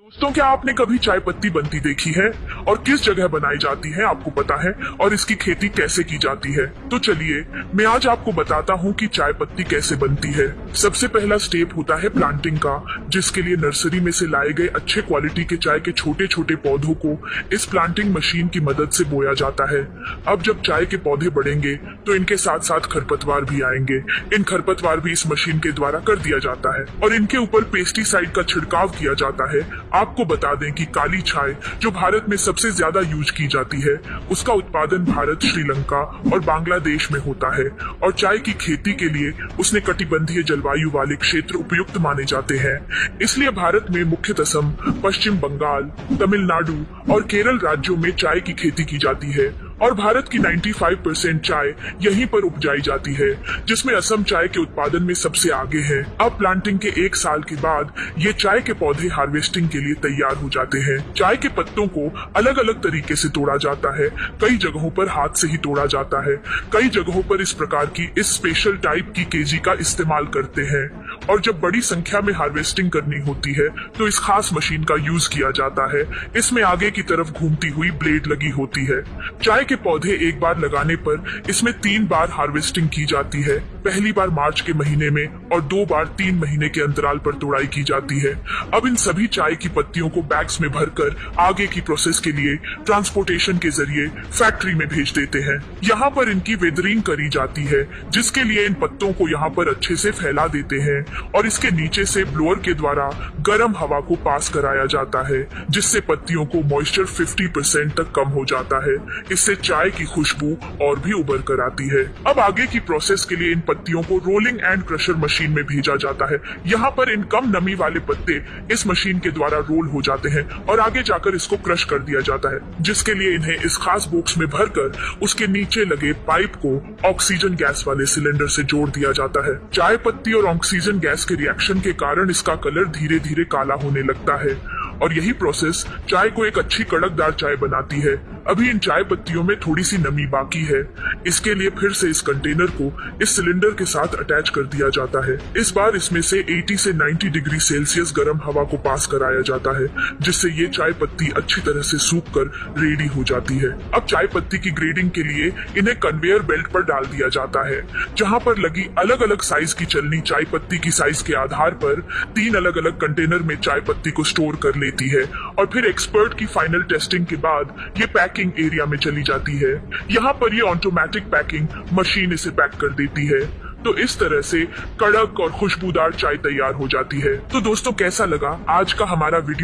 दोस्तों, क्या आपने कभी चाय पत्ती बनती देखी है और किस जगह बनाई जाती है आपको पता है और इसकी खेती कैसे की जाती है? तो चलिए मैं आज आपको बताता हूँ कि चाय पत्ती कैसे बनती है। सबसे पहला स्टेप होता है प्लांटिंग का, जिसके लिए नर्सरी में से लाए गए अच्छे क्वालिटी के चाय के छोटे छोटे पौधों को इस प्लांटिंग मशीन की मदद से बोया जाता है। अब जब चाय के पौधे बढ़ेंगे तो इनके साथ साथ खरपतवार भी आएंगे। इन खरपतवार भी इस मशीन के द्वारा कर दिया जाता है और इनके ऊपर पेस्टिसाइड का छिड़काव किया जाता है। आपको बता दें कि काली चाय जो भारत में सबसे ज्यादा यूज की जाती है, उसका उत्पादन भारत, श्रीलंका और बांग्लादेश में होता है और चाय की खेती के लिए उसने कटिबंधीय जलवायु वाले क्षेत्र उपयुक्त माने जाते हैं। इसलिए भारत में मुख्यतः असम, पश्चिम बंगाल, तमिलनाडु और केरल राज्यों में चाय की खेती की जाती है और भारत की 95% चाय यहीं पर उपजाई जाती है, जिसमें असम चाय के उत्पादन में सबसे आगे है। अब प्लांटिंग के 1 साल के बाद ये चाय के पौधे हार्वेस्टिंग के लिए तैयार हो जाते हैं। चाय के पत्तों को अलग अलग तरीके से तोड़ा जाता है। कई जगहों पर हाथ से ही तोड़ा जाता है, कई जगहों पर इस प्रकार की इस स्पेशल टाइप की केजी का इस्तेमाल करते हैं और जब बड़ी संख्या में हार्वेस्टिंग करनी होती है तो इस खास मशीन का यूज किया जाता है। इसमें आगे की तरफ घूमती हुई ब्लेड लगी होती है। चाय के पौधे एक बार लगाने पर इसमें 3 बार हार्वेस्टिंग की जाती है। पहली बार मार्च के महीने में और 2 बार 3 महीने के अंतराल पर तोड़ाई की जाती है। अब इन सभी चाय की पत्तियों को बैग्स में भरकर आगे की प्रोसेस के लिए ट्रांसपोर्टेशन के जरिए फैक्ट्री में भेज देते हैं। यहाँ पर इनकी वेदरिंग करी जाती है, जिसके लिए इन पत्तों को यहाँ पर अच्छे से फैला देते हैं और इसके नीचे से ब्लोअर के द्वारा गर्म हवा को पास कराया जाता है, जिससे पत्तियों को मॉइस्चर 50% तक कम हो जाता है। इससे चाय की खुशबू और भी उभर कर आती है। अब आगे की प्रोसेस के लिए इन पत्तियों को रोलिंग एंड क्रशर मशीन में भेजा जाता है। यहाँ पर इन कम नमी वाले पत्ते इस मशीन के द्वारा रोल हो जाते हैं और आगे जाकर इसको क्रश कर दिया जाता है, जिसके लिए इन्हें इस खास बॉक्स में भरकर उसके नीचे लगे पाइप को ऑक्सीजन गैस वाले सिलेंडर से जोड़ दिया जाता है। चाय पत्ती और ऑक्सीजन गैस के रिएक्शन के कारण इसका कलर धीरे धीरे काला होने लगता है और यही प्रोसेस चाय को एक अच्छी कड़कदार चाय बनाती है। अभी इन चाय पत्तियों में थोड़ी सी नमी बाकी है। इसके लिए फिर से इस कंटेनर को इस सिलेंडर के साथ अटैच कर दिया जाता है। इस बार इसमें से 80 से 90 डिग्री सेल्सियस गर्म हवा को पास कराया जाता है, जिससे ये चाय पत्ती अच्छी तरह से सूख कर रेडी हो जाती है। अब चाय पत्ती की ग्रेडिंग के लिए इन्हें कन्वेयर बेल्ट पर डाल दिया जाता है, जहाँ पर लगी अलग अलग साइज की चलनी चाय पत्ती की साइज के आधार पर 3 अलग अलग कंटेनर में चाय पत्ती को स्टोर कर लेती है और फिर एक्सपर्ट की फाइनल टेस्टिंग के बाद ये पैकिंग एरिया में चली जाती है। यहाँ पर ये ऑटोमेटिक पैकिंग मशीन इसे पैक कर देती है। तो इस तरह से कड़क और खुशबूदार चाय तैयार हो जाती है। तो दोस्तों, कैसा लगा आज का हमारा वीडियो?